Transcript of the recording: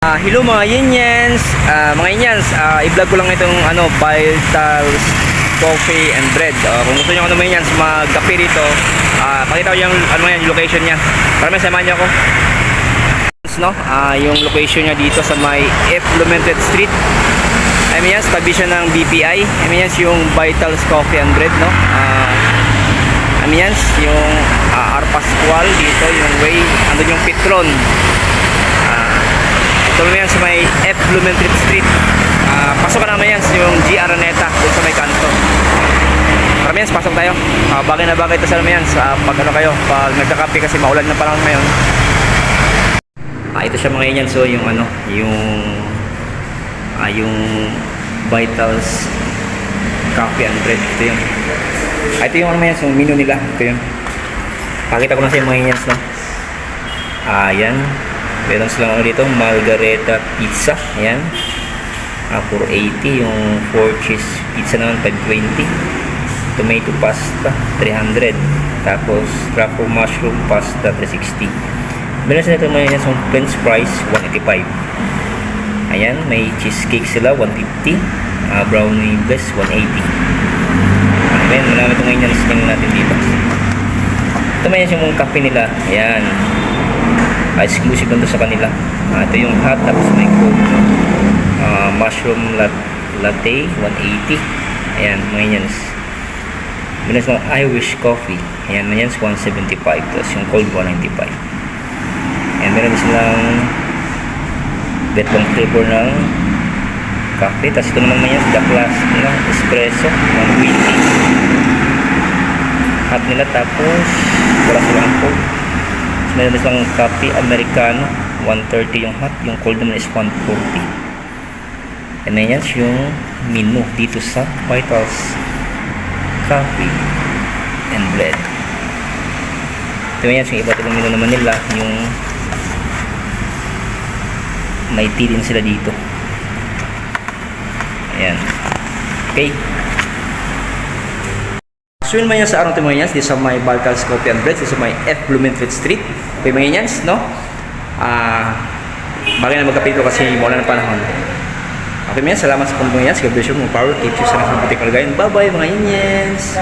Hello mga Yinyans, i-vlog ko lang itong Vitals Coffee and Bread. Kung gusto niyo mga Yinyans magkape rito, pakita ko yung yung location niya. Para may samahan niyo ako. Yung location niya dito sa may F. Lumented Street. Tabi siya ng BPI. Yung Vitals Coffee and Bread, no. Yung R. Pascual dito, yung way, andun yung Petron. Ito naman yan sa may F. Lumented Street. Pasok ka naman yan yung G. Araneta doon sa may kanto. Para yan, pasok tayo. Bagay na bagay ito sa naman yan sa pag pag nagkakape kasi maulan na panahon ngayon. Ito siya mga yan. So yung yung Vitals Coffee and Bread. Ito yun. Ito yung yung menu nila. Ito yun. Pakita ko na sa yung mga yan, no? Ayan. Meron silang dito, margarita pizza. Ayan. 480. Yung 4 cheese pizza naman, 520. Tomato pasta, 300. Tapos, truffle mushroom pasta, 360. Meron sila ito mga yung french fries, 185. Ayan, may cheesecake sila, 150. Brownie bliss, 180. Ayan, marami ito ngayon yung listing natin dito. Ito may yung kape nila. Ayan. Exclusive nito sa kanila. Ito yung hot, tapos may coke. Mushroom latte, 180. Ayan, mga yan. Meron silang Irish coffee. Ayan, mga yan, 175. Tapos yung cold, 195. Ayan, meron silang betlong flavor ng kape. Tapos ito naman mga yan, the class espresso, 120. Hot nila, tapos wala silang coke. Meron silang coffee americano, 130 yung hot, yung cold naman is 140. And then yan yung menu dito sa Vitals Coffee and Bread. Ito yan yung iba't ibang menu naman nila, yung may tea din sila dito. Ayan. Okay. So yun mga sa araw tayo mga dito sa may Vitals Coffee and Bread, sa may F. Lumented Street. Okay mga no? Bagay na magkapito kasi mula ng panahon. Okay mga salamat sa pagpunta mga God bless you, more power, keep you sa nasa butik kalagayan. Bye bye mga Yinyans!